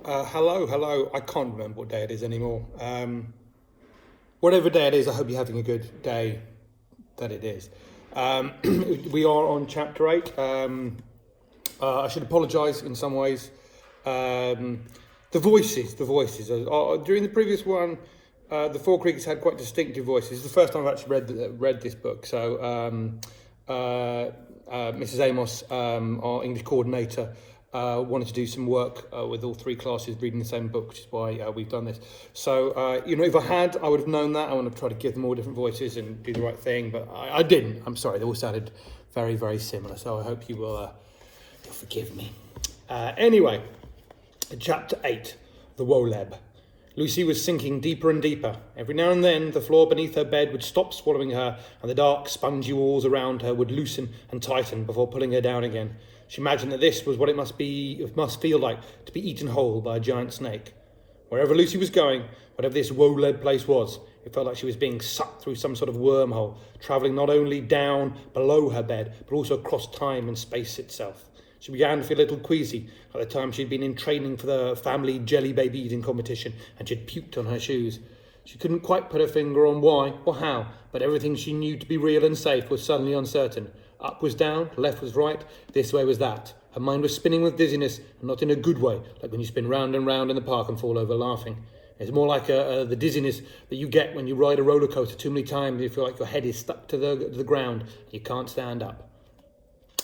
Hello. I can't remember what day it is anymore. Whatever day it is, I hope you're having a good day that it is. We are on chapter 8. I should apologise in some ways. The voices. During the previous one, the Four Creeks had quite distinctive voices. It's the first time I've actually read this book. So Mrs. Amos, our English coordinator, wanted to do some work with all three classes reading the same book, which is why we've done this. So, if I had, I would have known that. I want to try to give them all different voices and do the right thing, but I didn't. I'm sorry, they all sounded very, very similar. So I hope you will you'll forgive me. Anyway, chapter 8, The Woleb. Lucy was sinking deeper and deeper. Every now and then, the floor beneath her bed would stop swallowing her, and the dark, spongy walls around her would loosen and tighten before pulling her down again. She imagined that this was what it must feel like to be eaten whole by a giant snake. Wherever Lucy was going, whatever this Woleb place was, it felt like she was being sucked through some sort of wormhole, travelling not only down below her bed, but also across time and space itself. She began to feel a little queasy. At the time, she'd been in training for the family jelly baby eating competition, and she'd puked on her shoes. She couldn't quite put her finger on why or how, but everything she knew to be real and safe was suddenly uncertain. Up was down, left was right, this way was that. Her mind was spinning with dizziness, and not in a good way, like when you spin round and round in the park and fall over laughing. It's more like the dizziness that you get when you ride a roller coaster too many times and you feel like your head is stuck to the ground and you can't stand up.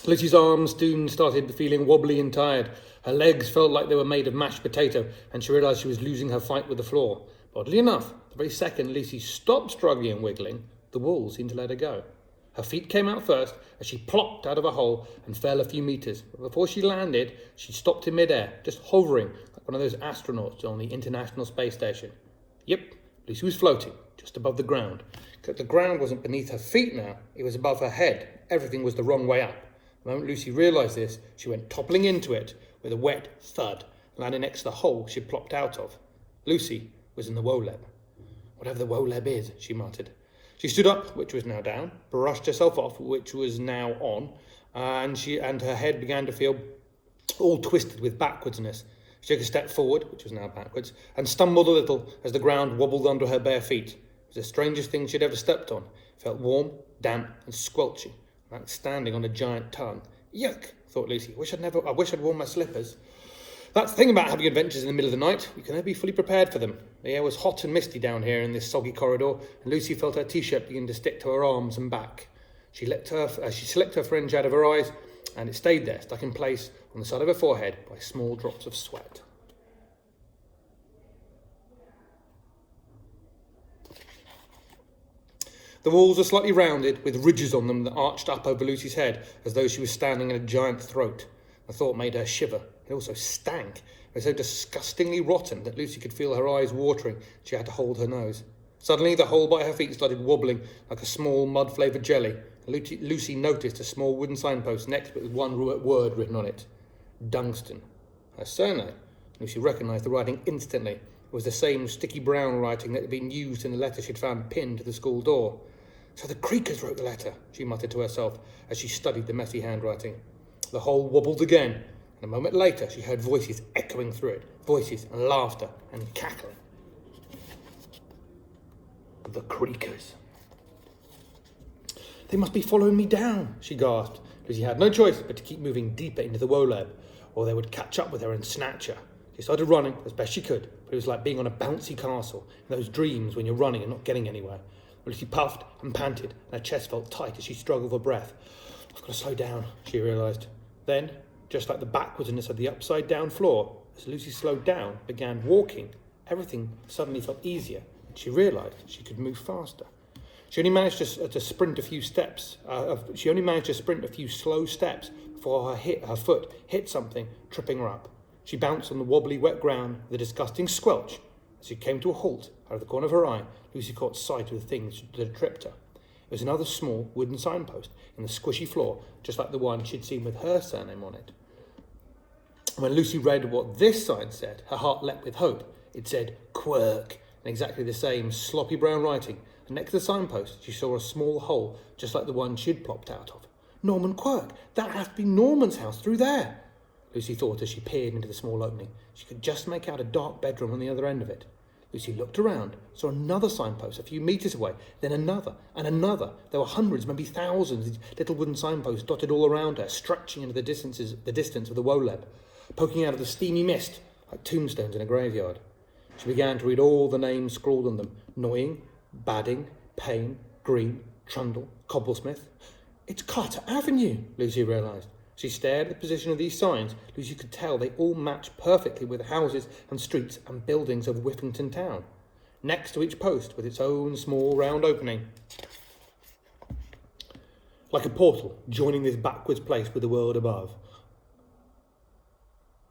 Lucy's arms soon started feeling wobbly and tired. Her legs felt like they were made of mashed potato, and she realised she was losing her fight with the floor. But oddly enough, the very second Lucy stopped struggling and wiggling, the wall seemed to let her go. Her feet came out first as she plopped out of a hole and fell a few metres. But before she landed, she stopped in midair, just hovering like one of those astronauts on the International Space Station. Yep, Lucy was floating just above the ground. Except the ground wasn't beneath her feet now, it was above her head. Everything was the wrong way up. The moment Lucy realised this, she went toppling into it with a wet thud, landing next to the hole she'd plopped out of. Lucy was in the Woleb. Whatever the Woleb is, she muttered. She stood up, which was now down, brushed herself off, which was now on, and her head began to feel all twisted with backwardsness. She took a step forward, which was now backwards, and stumbled a little as the ground wobbled under her bare feet. It was the strangest thing she'd ever stepped on. It felt warm, damp, and squelchy, like standing on a giant tongue. Yuck, thought Lucy. I wish I'd worn my slippers. That's the thing about having adventures in the middle of the night. You can never be fully prepared for them. The air was hot and misty down here in this soggy corridor, and Lucy felt her t-shirt begin to stick to her arms and back. She slicked her fringe out of her eyes, and it stayed there, stuck in place on the side of her forehead by small drops of sweat. The walls were slightly rounded, with ridges on them that arched up over Lucy's head, as though she was standing in a giant throat. The thought made her shiver. It also stank. It was so disgustingly rotten that Lucy could feel her eyes watering. She had to hold her nose. Suddenly, the hole by her feet started wobbling like a small mud-flavoured jelly. Lucy noticed a small wooden signpost next with one word written on it. Dunstan. Her surname. Lucy recognised the writing instantly. It was the same sticky brown writing that had been used in the letter she'd found pinned to the school door. So the Creekers wrote the letter, she muttered to herself as she studied the messy handwriting. The hole wobbled again, and a moment later she heard voices echoing through it, voices and laughter and cackling. The Creekers. They must be following me down, she gasped, because she had no choice but to keep moving deeper into the Woleb, or they would catch up with her and snatch her. She started running as best she could, but it was like being on a bouncy castle, in those dreams when you're running and not getting anywhere. Lucy puffed and panted, and her chest felt tight as she struggled for breath. I've got to slow down, she realised. Then, just like the backwardness of the upside-down floor, as Lucy slowed down, began walking, everything suddenly felt easier, and she realised she could move faster. She only managed to sprint a few slow steps before her foot hit something, tripping her up. She bounced on the wobbly, wet ground with a disgusting squelch. As she came to a halt, out of the corner of her eye, Lucy caught sight of the thing that had tripped her. It was another small wooden signpost in the squishy floor, just like the one she'd seen with her surname on it. When Lucy read what this sign said, her heart leapt with hope. It said, Quirk, in exactly the same sloppy brown writing, and next to the signpost she saw a small hole, just like the one she'd plopped out of. Norman Quirk! That has to be Norman's house through there! Lucy thought as she peered into the small opening. She could just make out a dark bedroom on the other end of it. Lucy looked around, saw another signpost a few metres away, then another and another. There were hundreds, maybe thousands, of little wooden signposts dotted all around her, stretching into the distance of the Woleb, poking out of the steamy mist like tombstones in a graveyard. She began to read all the names scrawled on them: Noying, Badding, Payne, Green, Trundle, Cobblesmith. It's Carter Avenue, Lucy realised. She stared at the position of these signs. Lucy could tell they all matched perfectly with the houses and streets and buildings of Whiffington town. Next to each post with its own small round opening, like a portal joining this backwards place with the world above.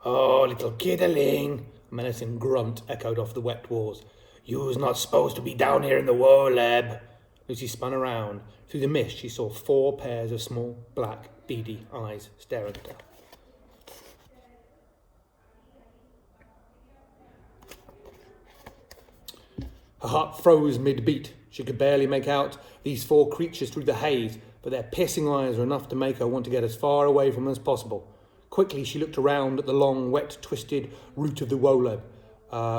"Oh, little kidderling," a menacing grunt echoed off the wet walls. "You's not supposed to be down here in the Woleb." Lucy spun around. Through the mist she saw 4 pairs of small, black, beady eyes staring at her. Her heart froze mid-beat. She could barely make out these 4 creatures through the haze, but their piercing eyes were enough to make her want to get as far away from them as possible. Quickly she looked around at the long, wet, twisted root of the Woleb,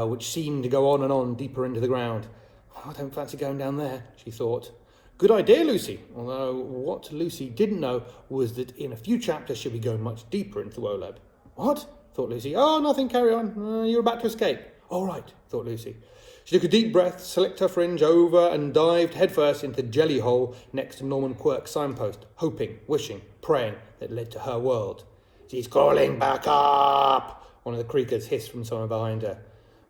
which seemed to go on and on deeper into the ground. "Oh, I don't fancy going down there," she thought. Good idea, Lucy. Although what Lucy didn't know was that in a few chapters she'll be going much deeper into the Woleb. What? Thought Lucy. Oh, nothing, carry on. You're about to escape. All right, thought Lucy. She took a deep breath, slicked her fringe over and dived headfirst into the jelly hole next to Norman Quirk's signpost, hoping, wishing, praying that it led to her world. "She's crawling back up," one of the creakers hissed from somewhere behind her.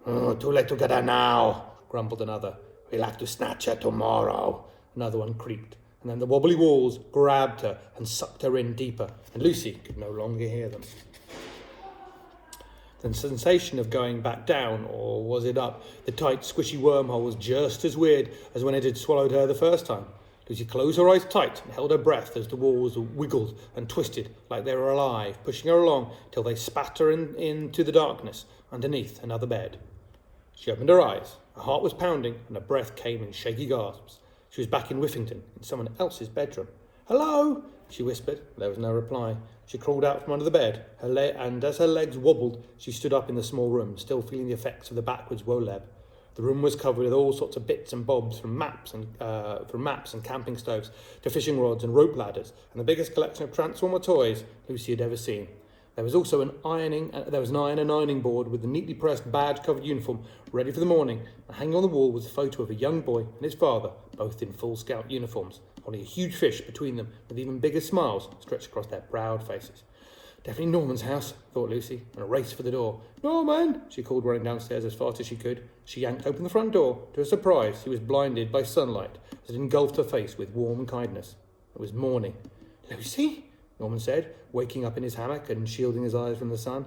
"Oh, too late to get her now," grumbled another. "We'll have to snatch her tomorrow." Another one creaked, and then the wobbly walls grabbed her and sucked her in deeper, and Lucy could no longer hear them. The sensation of going back down, or was it up, the tight, squishy wormhole was just as weird as when it had swallowed her the first time. Lucy closed her eyes tight and held her breath as the walls wiggled and twisted like they were alive, pushing her along till they spat her into the darkness underneath another bed. She opened her eyes. Her heart was pounding and her breath came in shaky gasps. She was back in Whiffington, in someone else's bedroom. "Hello," she whispered. There was no reply. She crawled out from under the bed, and as her legs wobbled, she stood up in the small room, still feeling the effects of the backwards Woleb. The room was covered with all sorts of bits and bobs, from maps and camping stoves to fishing rods and rope ladders, and the biggest collection of Transformer toys Lucy had ever seen. There was also an iron and ironing board with a neatly pressed badge-covered uniform ready for the morning, and hanging on the wall was a photo of a young boy and his father, both in full Scout uniforms, holding a huge fish between them with even bigger smiles stretched across their proud faces. Definitely Norman's house, thought Lucy, and a race for the door. "Norman!" she called, running downstairs as fast as she could. She yanked open the front door. To her surprise, he was blinded by sunlight as it engulfed her face with warm kindness. It was morning. "Lucy?" Norman said, waking up in his hammock and shielding his eyes from the sun.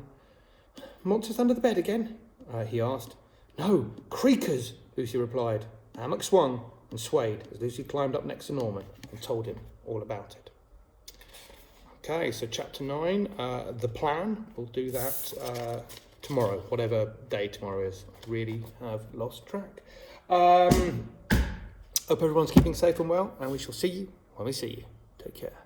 "Monsters under the bed again?" He asked. "No, creakers," Lucy replied. The hammock swung and swayed as Lucy climbed up next to Norman and told him all about it. Okay, so chapter 9, the plan. We'll do that tomorrow, whatever day tomorrow is. I really have lost track. Hope everyone's keeping safe and well, and we shall see you when we see you. Take care.